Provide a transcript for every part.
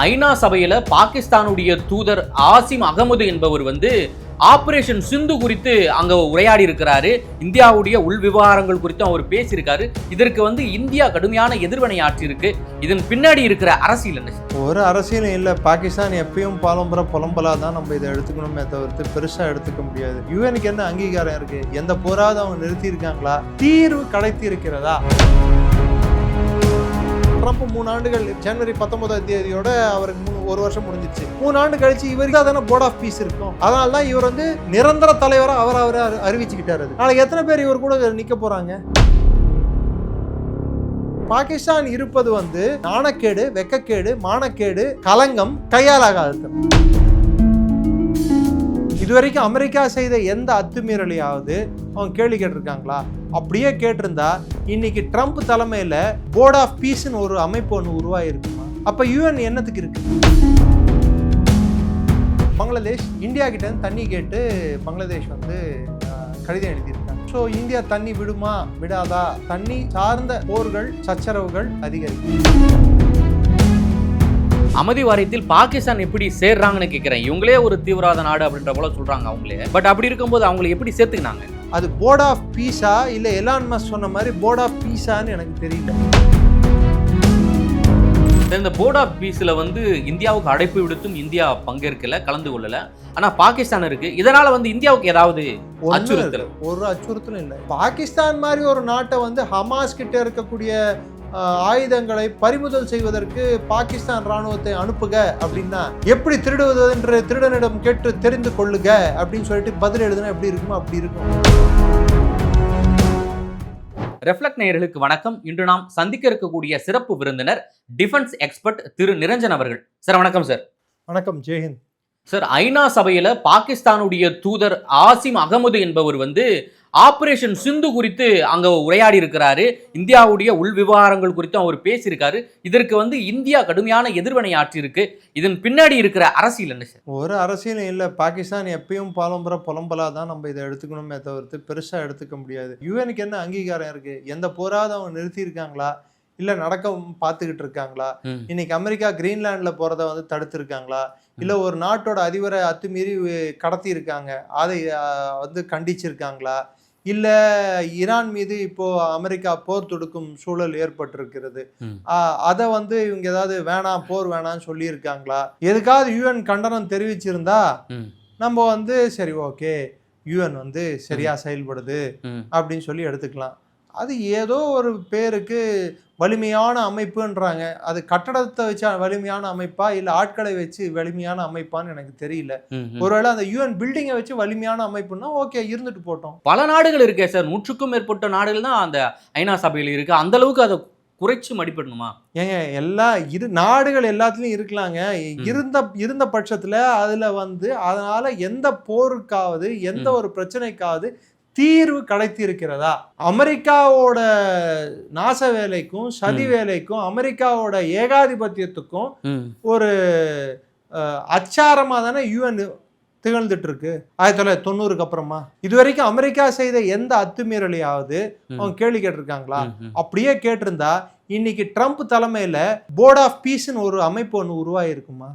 ஐநா சபையில பாகிஸ்தானுடைய தூதர் ஆசிம் அகமது என்பவர் ஆபரேஷன் சிந்து குறித்து அங்க உரையாடி இருக்கிறாரு. இந்தியாவுடைய உள் விவகாரங்கள் குறித்து அவர் பேசியிருக்காரு. இதற்கு இந்தியா கடுமையான எதிர்வினை ஆற்றி இருக்கு. இதன் பின்னாடி இருக்கிற அரசியல் என்ன? ஒரு அரசியலும் இல்லை. பாகிஸ்தான் எப்பயும் புலம்பலா தான் நம்ம இதை எடுத்துக்கணுமே தவிர்த்து பெருசா எடுத்துக்க முடியாது. யுஎனுக்கு என்ன அங்கீகாரம் இருக்கு? எந்த போராவது அவங்க நிறுத்தி இருக்காங்களா? தீர்வு கிடைத்தி இருக்கிறதா? ட்ரம்ப் 3 ஆண்டுகள் ஜனவரி 19ஆம் தேதியோட அவருக்கு 1 வருஷம் முடிஞ்சிச்சு. 3 ஆண்டு கழிச்சு இவருக்கு தானே போர்ட் ஆஃப் பீஸ் இருக்கும். அதனால தான் இவர் நிரந்தர தலைவராக அவரை அறிவிச்சுக்கிட்டாரு. நாளைக்கு எத்தனை பேர் இவர் கூட நிக்க போறாங்க? பாகிஸ்தான் இருப்பது நாணக்கேடு, வெக்கக்கேடு, மானக்கேடு, களங்கம், கையாலாகாது. இதுவரைக்கும் அமெரிக்கா செய்த எந்த அத்துமீறலையாவது அவங்க கேள்வி கேட்டிருக்காங்களா? அப்படியே கேட்டிருந்தா இன்னைக்கு ட்ரம்ப் தலைமையில போர்ட் ஆஃப் பீஸ்னு ஒரு அமைப்பு ஒன்று உருவாயிருக்குமா? அப்ப யுஎன் என்னத்துக்கு இருக்கு? பங்களாதேஷ் இந்தியா கிட்ட தண்ணி கேட்டு பங்களாதேஷ் கடிதம் எழுதியிருக்காங்க. ஸோ இந்தியா தண்ணி விடுமா விடாதா? தண்ணி சார்ந்த போர்கள், சச்சரவுகள் அதிகரிக்கும். அமைதி வாரியத்தில் பாகிஸ்தான் எப்படி சேர்றாங்கன்னு கேட்கிறேன். இவங்களே ஒரு தீவிரவாத நாடு அப்படின்ற போல சொல்றாங்க அவங்களே. பட் அப்படி இருக்கும்போது அவங்களை எப்படி சேர்த்துக்கினாங்க? அது போர்ட் ஆஃப் பீஸா இல்ல எலான் மஸ்க் சொன்ன மாதிரி போர்ட் ஆஃப் பீஸான்னு எனக்கு தெரியல. இந்த போர்ட் ஆஃப் பீஸ்ல இந்தியாவுக்கு அழைப்பு விடுத்தும் இந்தியா பங்கேற்கல, கலந்து கொள்ளல. ஆனா பாகிஸ்தான் இருக்கு. இதனால இந்தியாவுக்கு ஏதாவது அச்சுறுத்தல்? ஒரு அச்சுறுத்தலும் இல்லை. பாகிஸ்தான் மாதிரி ஒரு நாட்டை ஹமாஸ் கிட்ட இருக்கக்கூடிய ஆயுதங்களை பறிமுதல் செய்வதற்கு பாகிஸ்தான் ராணுவத்தை அனுப்புக அப்படின்னா எப்படி திருடுவது என்று திருடனிடம் கேட்டு தெரிந்து கொள்ளுக அப்படின்னு சொல்லிட்டு பதில் எழுதுனா எப்படி இருக்குமோ அப்படி இருக்கும். ரெஃப்ளெக்ட் நேயர்களுக்கு வணக்கம். இன்று நாம் சந்திக்க இருக்கக்கூடிய சிறப்பு விருந்தினர் டிஃபென்ஸ் எக்ஸ்பர்ட் திரு நிரஞ்சன் அவர்கள். சார் வணக்கம். சார் வணக்கம். ஜெய்ஹிந்த். சார், ஐநா சபையில பாகிஸ்தானுடைய தூதர் ஆசிம் அகமது என்பவர் ஆபரேஷன் சிந்து குறித்து அங்க உரையாடி இருக்கிறாரு. இந்தியாவுடைய உள் விவகாரங்கள் குறித்து அவர் பேசியிருக்காரு. இதற்கு இந்தியா கடுமையான எதிர்வினை ஆற்றி இருக்கு. இதன் பின்னாடி இருக்கிற அரசியல் என்ன சார்? ஒரு அரசியலும் இல்லை. பாகிஸ்தான் எப்பயும் புலம்பலா தான் நம்ம இதை எடுத்துக்கணுமே தவிர்த்து பெருசா எடுத்துக்க முடியாது. யுஎனுக்கு என்ன அங்கீகாரம் இருக்கு? எந்த போராவது அவங்க நிறுத்தி இருக்காங்களா? இல்ல நடக்க பார்த்துக்கிட்டு இருக்காங்களா? இன்னைக்கு அமெரிக்கா கிரீன்லாண்ட்ல போறத தடுத்து இருக்காங்களா? இல்ல ஒரு நாட்டோட அதிபரை அத்துமீறி கடத்தி இருக்காங்க, அதை கண்டிச்சிருக்காங்களா? இல்ல ஈரான் மீது இப்போ அமெரிக்கா போர் தொடுக்கும் சூழல் ஏற்பட்டிருக்கிறது, அதை இவங்க ஏதாவது வேணாம் போர் வேணாம்னு சொல்லி இருக்காங்களா? எதுக்காவது யுஎன் கண்டனம் தெரிவிச்சிருந்தா நம்ம சரி ஓகே யுஎன் சரியா செயல்படுது அப்படின்னு சொல்லி எடுத்துக்கலாம். அது ஏதோ ஒரு பேருக்கு வலிமையான அமைப்புன்றாங்க. அது கட்டடத்தை வச்சு வலிமையான அமைப்பா இல்ல ஆட்களை வச்சு வலிமையான அமைப்பான்னு எனக்கு தெரியல. ஒருவேளை அந்த யுஎன் பில்டிங்கை வச்சு வலிமையான அமைப்புன்னா ஓகே, இருந்துட்டு போட்டோம். பல நாடுகள் இருக்கே சார், 100க்கும் மேற்பட்ட நாடுகள் தான் அந்த ஐநா சபையில் இருக்கு. அந்த அளவுக்கு அதை குறைச்சு மதிப்பிடணுமா? ஏங்க எல்லா நாடுகள் எல்லாத்துலயும் இருக்கலாங்க. இருந்த பட்சத்துல அதுல அதனால எந்த போருக்காவது எந்த ஒரு பிரச்சனைக்காவது தீர்வு கிடைத்தி இருக்கிறதா? அமெரிக்காவோட நாச வேலைக்கும் சதி வேலைக்கும் அமெரிக்காவோட ஏகாதிபத்தியத்துக்கும் ஒரு அச்சாரமா தானே யுஎன் திகழ்ந்துட்டு இருக்கு. 1990க்கு அப்புறமா இதுவரைக்கும் அமெரிக்கா செய்த எந்த அத்துமீறலையாவது அவங்க கேள்வி கேட்டிருக்காங்களா? அப்படியே கேட்டிருந்தா இன்னைக்கு ட்ரம்ப் தலைமையில போர்ட் ஆஃப் பீஸ்னு ஒரு அமைப்பு ஒன்று உருவாயிருக்குமா?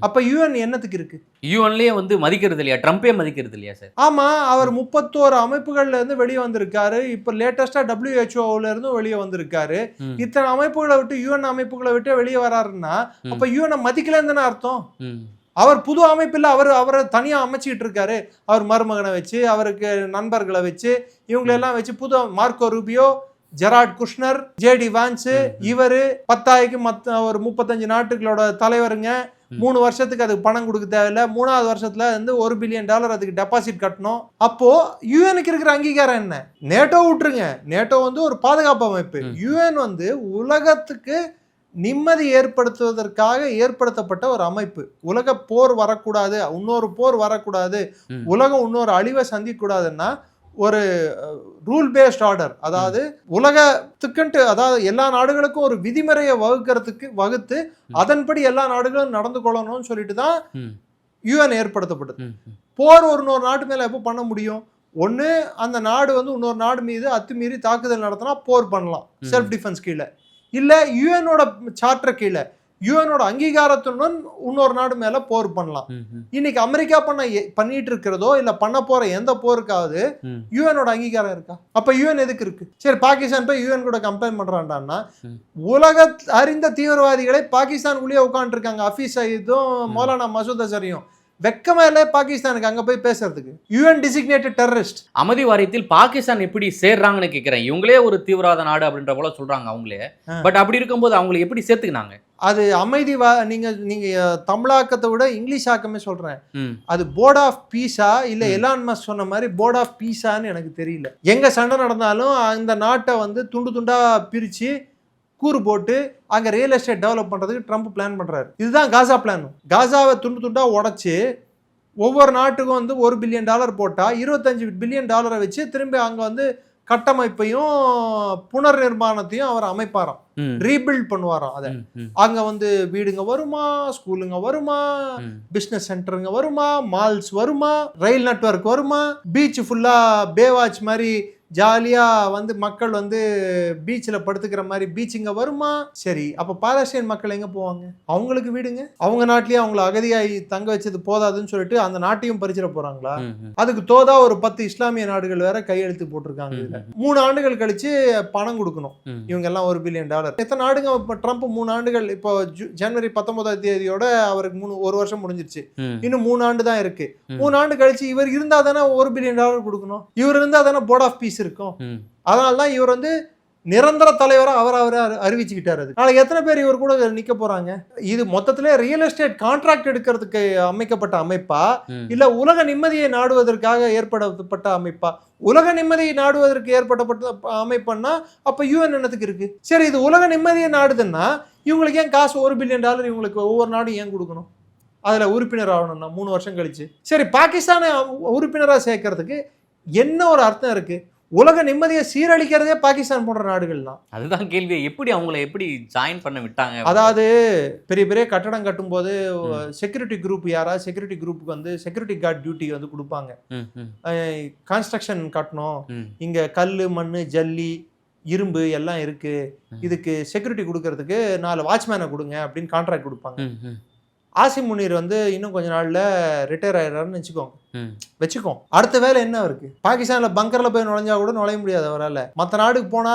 அப்ப யுஎன் என்னத்துக்கு இருக்கு? யுஎன்லயே மதிக்கிறது இல்லையா? ட்ரம்பே மதிக்கிறது இல்லையா சார்? ஆமா, அவர் 31 அமைப்புகள்ல இருந்து வெளியே வந்திருக்காரு. இப்ப லேட்டஸ்டா WHO இருந்தும் வெளியே வந்திருக்காரு. இத்தனை அமைப்புகளை விட்டு யுஎன் அமைப்புகளை விட்டு வெளியே வராருன்னா அப்ப யுஎன் மதிக்கலன்னு அர்த்தம். அவர் புது அமைப்பில் அவரை தனியா அமைச்சுக்கிட்டு இருக்காரு. அவர் மருமகனை வச்சு, அவருக்கு நண்பர்களை வச்சு, இவங்களெல்லாம் வச்சு புது Marco Rubio, Jared Kushner, JD Vance, இவரு 10 ஒரு 35 நாட்டுகளோட தலைவருங்க. 3 வருஷத்துக்கு அதுக்கு பணம் கொடுக்க தேவையில்லை. 3வது வருஷத்துல $1 பில்லியன் அதுக்கு டெபாசிட் கட்டணும். அப்போ யுஎனுக்கு இருக்கிற அங்கீகாரம் என்ன? நேட்டோ விட்டுருங்க. நேட்டோ ஒரு பாதுகாப்பு அமைப்பு. யுஎன் உலகத்துக்கு நிம்மதி ஏற்படுத்துவதற்காக ஏற்படுத்தப்பட்ட ஒரு அமைப்பு. உலக போர் வரக்கூடாது, இன்னொரு போர் வரக்கூடாது, உலகம் இன்னொரு அழிவை சந்திக்க கூடாதுன்னா ஒரு ரூல் பேஸ்ட் ஆர்டர், அதாவது உலகத்துக்குன்ட்டு, அதாவது எல்லா நாடுகளுக்கும் ஒரு விதிமுறையை வகுத்து அதன்படி எல்லா நாடுகளும் நடந்து கொள்ளணும்னு சொல்லிட்டு தான் யுஎன் ஏற்படுத்தப்பட்டது. போர் ஒரு நாட்டு மேல எப்போ பண்ண முடியும்? ஒன்று அந்த நாடு இன்னொரு நாடு மீது அத்துமீறி தாக்குதல் நடத்தினா போர் பண்ணலாம், செல்ஃப் டிஃபென்ஸ் கீழே. இல்லை யுஎனோட சார்ட்டர் கீழே யூஎனோட அங்கீகாரத்துடன் இன்னொரு நாடு மேல போர் பண்ணலாம். இன்னைக்கு அமெரிக்கா பண்ணிட்டு இருக்கிறதோ இல்ல பண்ண போற எந்த போருக்காவது யூஎனோட அங்கீகாரம் இருக்கா? அப்ப யூஎன் எதுக்கு இருக்கு? சரி, பாகிஸ்தான் போய் யூஎன் கூட கம்ப்ளைண்ட் பண்றான்டான்னா, உலக அறிந்த தீவிரவாதிகளை பாகிஸ்தானுக்குள்ளேயே உட்காந்துட்டு இருக்காங்க. ஹஃபீஸ் சயீதும் மௌலானா மசூத் அசரியும். வெக்கமே இல்லை பாகிஸ்தானுக்கு அங்க போய் பேசுறதுக்கு. UN designated terrorist. அமைதி வாரியத்தில் பாகிஸ்தான் எப்படி சேர்றாங்கன்னு கேட்கிறேன். இவங்களே ஒரு தீவிரவாத நாடு அப்படின்ற போல சொல்றாங்க அவங்களே. பட் அப்படி இருக்கும்போது அவங்களை எப்படி சேர்த்துக்கினாங்க? அது அமைதி நீங்க தமிழாக்கத்தை விட இங்கிலீஷ் ஆக்கமே சொல்றேன். அது போர்ட் ஆஃப் பீஸா இல்ல எலான் மஸ்க் சொன்ன மாதிரி போர்ட் ஆஃப் பீஸான்னு எனக்கு தெரியல. எங்க சண்டை நடந்தாலும் அந்த நாட்டை வந்து துண்டு துண்டா பிரிச்சு கூறு போட்டு அங்க ரியல் எஸ்டேட் டெவலப் பண்றதுக்கு ட்ரம்ப் பிளான் பண்றாரு. இதுதான் காசா பிளான். காசாவை துண்டு துண்டா உடைச்சு ஒவ்வொரு நாட்டுக்கும் வந்து $1 பில்லியன் போட்டா $25 பில்லியன் வச்சு திரும்பி அங்க வந்து கட்டமைப்பையும் புனர் நிர்மாணத்தையும் அவர் அமைப்பாராம், ரீபில்ட் பண்ணுவாராம். அதை அங்க வந்து வீடுங்க வருமா, ஸ்கூலுங்க வருமா, பிசினஸ் சென்டருங்க வருமா, மால்ஸ் வருமா, ரயில் நெட்வொர்க் வருமா, பீச் ஃபுல்லா பேவாட்ச் மாதிரி ஜாலியா வந்து மக்கள் வந்து பீச்சில் படுத்துக்கிற மாதிரி பீச்சுங்க வருமா? சரி, அப்ப பாலஸ்தீன் மக்கள் எங்க போவாங்க? அவங்களுக்கு வீடுங்க அவங்க நாட்டிலேயே அவங்கள அகதியாகி தங்க வச்சது போதாதுன்னு சொல்லிட்டு அந்த நாட்டையும் பறிச்சிட போறாங்களா? அதுக்கு தோதா ஒரு 10 இஸ்லாமிய நாடுகள் வேற கையெழுத்து போட்டிருக்காங்க. இதுல 3 ஆண்டுகள் கழிச்சு பணம் கொடுக்கணும் இவங்க எல்லாம் $1 பில்லியன். எத்தனை நாடுங்க? இப்ப ட்ரம்ப் 3 ஆண்டுகள், இப்போ ஜனவரி 19ஆம் தேதியோட அவருக்கு 1 வருஷம் முடிஞ்சிருச்சு. இன்னும் 3 ஆண்டு தான் இருக்கு. 3 ஆண்டு கழிச்சு இவர் இருந்தா தானே $1 பில்லியன் கொடுக்கணும். இவர் இருந்தா தானே போர்ட் ஆஃப் பீஸ் இருக்கும். அதனால்தான் இவர் வந்து நிரந்தர தலைவரா அவர் அறிவிச்சுக்கிட்டாரு. நாளைக்கு எத்தனை பேர் இவர் கூட நிக்க போறாங்க? இது மொத்தத்திலே ரியல் எஸ்டேட் கான்ட்ராக்ட் எடுக்கிறதுக்கு அமைக்கப்பட்ட அமைப்பா இல்ல உலக நிம்மதியை நாடுவதற்காக ஏற்படுத்தப்பட்ட அமைப்பா? உலக நிம்மதியை நாடுவதற்கு ஏற்பட்டப்பட்ட அமைப்புன்னா அப்ப யூஎன் என்னத்துக்கு இருக்கு? சரி, இது உலக நிம்மதியை நாடுதுன்னா இவங்களுக்கு ஏன் காசு $1 பில்லியன் இவங்களுக்கு ஒவ்வொரு நாடும் ஏன் கொடுக்கணும்? அதுல உறுப்பினர் ஆகணும்னா 3 வருஷம் கழிச்சு. சரி, பாகிஸ்தானை உறுப்பினரா சேர்க்கறதுக்கு என்ன ஒரு அர்த்தம் இருக்கு? உலக நிம்மதியை சீரழிக்கிறதே பாகிஸ்தான் போன்ற நாடுகள் தான். அதுதான் கேள்வி, எப்படி அவங்கள எப்படி ஜாயின் பண்ண விட்டாங்க? அதாவது பெரிய பெரிய கட்டடம் கட்டும் போது செக்யூரிட்டி குரூப் செக்யூரிட்டி குரூப்புக்கு வந்து செக்யூரிட்டி கார்டு டியூட்டி வந்து கொடுப்பாங்க. கன்ஸ்ட்ரக்ஷன் கட்டணும், இங்க கல்லு மண்ணு ஜல்லி இரும்பு எல்லாம் இருக்கு, இதுக்கு செக்யூரிட்டி கொடுக்கறதுக்கு 4 வாட்ச்மேனை கொடுங்க அப்படின்னு கான்ட்ராக்ட் கொடுப்பாங்க. ஆசிம் முனீர் வந்து இன்னும் கொஞ்ச நாள்ல ரிட்டையர் ஆயிடுறாருன்னு வச்சுக்கோம். அடுத்த வேலை என்ன இருக்கு? பாகிஸ்தான்ல பங்கர்ல போய் நுழைஞ்சா கூட நுழைய முடியாது அவரால். மற்ற நாடுக்கு போனா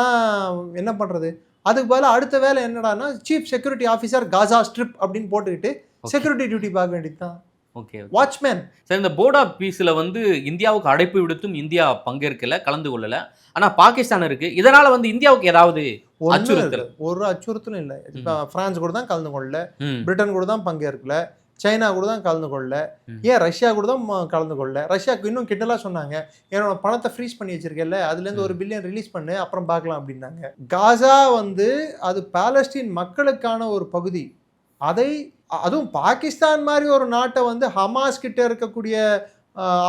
என்ன பண்றது? அதுக்கு பதிலாக அடுத்த வேலை என்னடான்னா சீஃப் செக்யூரிட்டி ஆஃபீஸர் காசா ஸ்ட்ரிப் அப்படின்னு போட்டுக்கிட்டு செக்யூரிட்டி டியூட்டி பார்க்க வேண்டியதுதான். Okay, watchman. சரி, இந்த போர்ட் ஆஃப் பீஸ்ல வந்து இந்தியாவுக்கு அழைப்பு விடுத்தும் இந்தியா பங்கேற்கல, கலந்து கொள்ளல. ஆனா பாகிஸ்தான் இருக்கு. இதனால வந்து இந்தியாவுக்கு ஏதாவது ஒரு அச்சுறுத்தலும் இல்லை. இப்ப பிரான்ஸ் கூட தான் கலந்து கொள்ளல, பிரிட்டன் கூட தான் பங்கேற்கல, சைனா கூட தான் கலந்து கொள்ளல, ஏன் ரஷ்யா கூட தான் கலந்து கொள்ளல. ரஷ்யாவுக்கு இன்னும் கிட்டலாம் சொன்னாங்க, என்னோட பணத்தை ஃப்ரீஸ் பண்ணி வச்சிருக்கேன்ல, அதுலேருந்து $1 பில்லியன் ரிலீஸ் பண்ணு, அப்புறம் பார்க்கலாம் அப்படின்னாங்க. காசா வந்து அது பாலஸ்தீன் மக்களுக்கான ஒரு பகுதி. அதுவும் பாகிஸ்தான் மாதிரி ஒரு நாட்டை வந்து ஹமாஸ் கிட்ட இருக்கக்கூடிய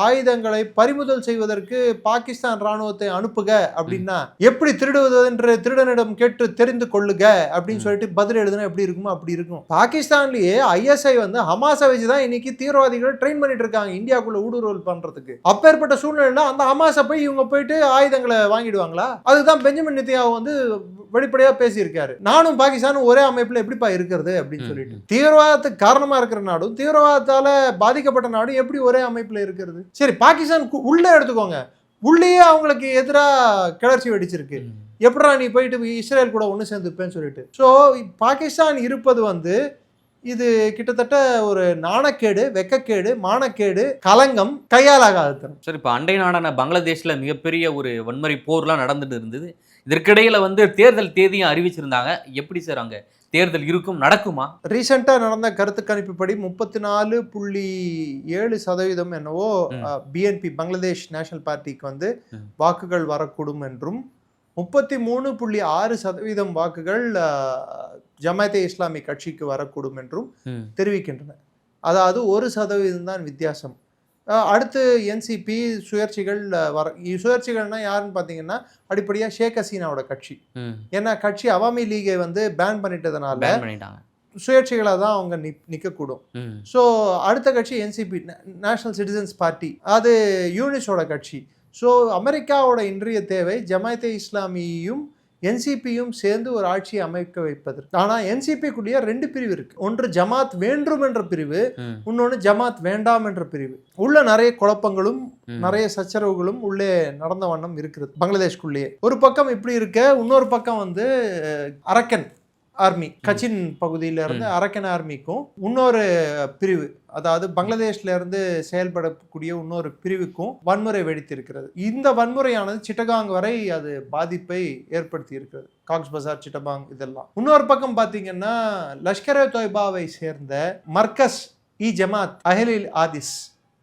ஆயுதங்களை பறிமுதல் செய்வதற்கு பாகிஸ்தான் ராணுவத்தை அனுப்புக அப்படின்னா எப்படி திருடுவது என்று திருடனிடம் கேட்டு தெரிந்து கொள்ளுக அப்படின்னு சொல்லிட்டு பதில் எழுதுனா எப்படி இருக்குமோ அப்படி இருக்கும். பாகிஸ்தான்லயே ISI வந்து ஹமாஸை வச்சுதான் இன்னைக்கு தீவிரவாதிகளை ட்ரெயின் பண்ணிட்டு இருக்காங்க இந்தியாவுக்குள்ள ஊடுருவல் பண்றதுக்கு. அப்பேற்பட்ட சூழ்நிலை அந்த ஹமாஸை போய் இவங்க போயிட்டு ஆயுதங்களை வாங்கிடுவாங்களா? அதுதான் பெஞ்சமின் நெத்தன்யாஹூ வந்து வெளிப்படையா பேசியிருக்காரு. நானும் பாகிஸ்தானும் ஒரே அமைப்புல எப்படிப்பா இருக்கிறது அப்படின்னு சொல்லிட்டு. தீவிரவாதத்துக்கு காரணமா இருக்கிற நாடும் தீவிரவாதத்தால பாதிக்கப்பட்ட நாடும் எப்படி ஒரே அமைப்புல இருக்கிறது? சரி, பாகிஸ்தான் உள்ள எடுத்துக்கோங்க, உள்ளேயே அவங்களுக்கு எதிராக கிளர்ச்சி வெடிச்சிருக்கு. எப்படா நீ போயிட்டு இஸ்ரேல் கூட ஒன்று சேர்ந்துப்பேன்னு சொல்லிட்டு. ஸோ பாகிஸ்தான் இருப்பது வந்து இது கிட்டத்தட்ட ஒரு நாணக்கேடு, வெக்கக்கேடு, மானக்கேடு, கலங்கம், கையாலாகாது. சரி, இப்போ அண்டை நாடான பங்களாதேஷ்ல மிகப்பெரிய ஒரு வன்முறை போர்லாம் நடந்துட்டு இருந்தது. இதற்கிடையில வந்து தேர்தல் தேதியும் அறிவிச்சிருந்தாங்க. எப்படி சார் அங்க தேர்தல் இருக்கும், நடக்குமா? ரீசெண்டா நடந்த கருத்து கணிப்புப்படி 34.7% என்னவோ BNP பங்களாதேஷ் நேஷனல் பார்ட்டிக்கு வந்து வாக்குகள் வரக்கூடும் என்றும் 33.6% வாக்குகள் ஜமாத்தே இஸ்லாமி கட்சிக்கு வரக்கூடும் என்றும் தெரிவிக்கின்றன. அதாவது 1% தான் வித்தியாசம். அடுத்து NCP சுயேட்சைகள்னா யாருன்னு பார்த்தீங்கன்னா அடிப்படையாக ஷேக் ஹசீனாவோட கட்சி. ஏன்னா கட்சி அவாமி லீகை வந்து பேன் பண்ணிட்டதுனால சுயேட்சைகளாக தான் அவங்க நிற்கக்கூடும். ஸோ அடுத்த கட்சி NCP நேஷனல் சிட்டிசன்ஸ் பார்ட்டி, அது யூனிஸோட கட்சி. ஸோ அமெரிக்காவோட இன்றைய தேவை ஜமாத்தே இஸ்லாமியையும் என்சிபியும் சேர்ந்து ஒரு ஆட்சியை அமைக்க வைப்பதற்கு. ஆனா என்சிபிக்குள்ளேயே 2 பிரிவு இருக்கு. ஒன்று ஜமாத் வேண்டும் என்ற பிரிவு, இன்னொன்று ஜமாத் வேண்டாம் என்ற பிரிவு. உள்ள நிறைய குழப்பங்களும் நிறைய சச்சரவுகளும் உள்ளே நடந்த வண்ணம் இருக்கிறது பங்களாதேஷ்குள்ளேயே. ஒரு பக்கம் இப்படி இருக்க, இன்னொரு பக்கம் வந்து அரக்கன் ஆர்மி, கச்சின் பகுதியில இருந்து அரக்கன் ஆர்மிக்கும் இன்னொரு பிரிவு, அதாவது பங்களாதேஷ்ல இருந்து செயல்படக்கூடிய இன்னொரு பிரிவுக்கும் வன்முறை வெடித்திருக்கிறது. இந்த வன்முறையானது சிட்டகாங் வரை அது பாதிப்பை ஏற்படுத்தி இருக்கிறது. காக்ஸ் பசார், சிட்டகாங் இதெல்லாம். இன்னொரு பக்கம் பாத்தீங்கன்னா லஷ்கர் தொய்பாவை சேர்ந்த மர்கஸ் இ ஜமாத் அஹ்லில் ஆதிஸ்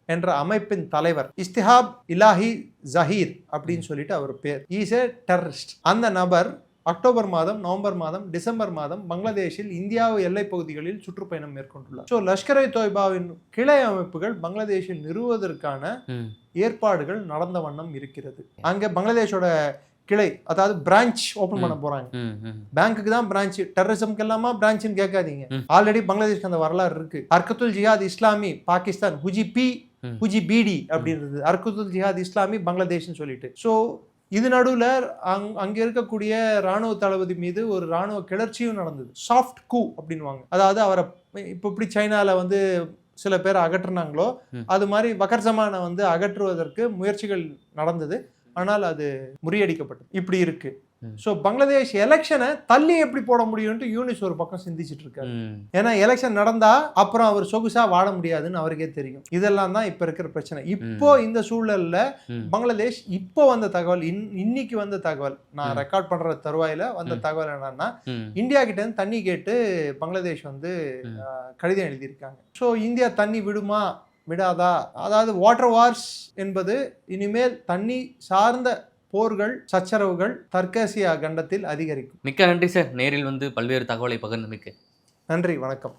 என்ற அமைப்பின் தலைவர் இஸ்திஹாப் இலாஹி ஜஹீர் அப்படின்னு சொல்லிட்டு அவர் பேர். Is a terrorist. அந்த நபர் அக்டோபர் மாதம், நவம்பர் மாதம், டிசம்பர் மாதம் பங்களாதேஷில் இந்தியா எல்லை பகுதிகளில் சுற்றுப்பயணம் மேற்கொண்டுள்ளார். ஸோ லஷ்கர் தொய்பாவின் கிளை அமைப்புகள் பங்களாதேஷில் நிறுவுவதற்கான ஏற்பாடுகள் நடந்த வண்ணம் இருக்கிறது. அங்க பங்களாதேஷோட கிளை, அதாவது பிரான்ச் ஓபன் பண்ண போறாங்க. பேங்க்குக்கு தான் பிரான்ச், டெரரிசம்க்கு எல்லாமா பிரான்ச்னு கேட்காதீங்க. ஆல்ரெடி பங்களாதேஷ்க்கு அந்த வரலாறு இருக்கு. ஹர்கத்துல் ஜிஹாத் இஸ்லாமி பாகிஸ்தான், ஹுஜி பிடி அப்படின்றது ஹர்கத்துல் ஜிஹாத் இஸ்லாமி பங்களாதேஷ்னு சொல்லிட்டு. ஸோ இது நடுவில் அங்கே இருக்கக்கூடிய ராணுவ தளபதி மீது ஒரு ராணுவ கிளர்ச்சியும் நடந்தது. சாஃப்ட் கூ அப்படின்வாங்க. அதாவது அவரை இப்போ இப்படி சைனாவில் வந்து சில பேர் அகற்றுனாங்களோ அது மாதிரி வக்கர்ஜமானை வந்து அகற்றுவதற்கு முயற்சிகள் நடந்தது. ஆனால் அது முறியடிக்கப்பட்டது. இப்படி இருக்கு. ஸோ பங்களாதேஷ் எலெக்ஷனை தள்ளி எப்படி போட முடியும்னு யூனிஸ் ஒரு பக்கம் சிந்திச்சுட்டு இருக்காரு. ஏன்னா எலெக்ஷன் நடந்தா அப்புறம் அவர் சொகுசா வாழ முடியாதுன்னு அவருக்கே தெரியும். இதெல்லாம் தான் இப்ப இருக்கிற பிரச்சனை. இப்போ இந்த சூழல்ல பங்களாதேஷ் இப்போ வந்த தகவல், இன்னைக்கு வந்த தகவல், நான் ரெக்கார்ட் பண்ற தருவாயில வந்த தகவல் என்னன்னா, இந்தியா கிட்ட இருந்து தண்ணி கேட்டு பங்களாதேஷ் வந்து கடிதம் எழுதியிருக்காங்க. ஸோ இந்தியா தண்ணி விடுமா விடாதா, அதாவது வாட்டர் வார்ஸ் என்பது இனிமேல் தண்ணி சார்ந்த போர்கள், சச்சரவுகள் தெற்காசியா கண்டத்தில் அதிகரிக்கும். மிக்க நன்றி சார், நேரில் வந்து பல்வேறு தகவலை பகிர்ந்தமைக்கு. நன்றி, வணக்கம்.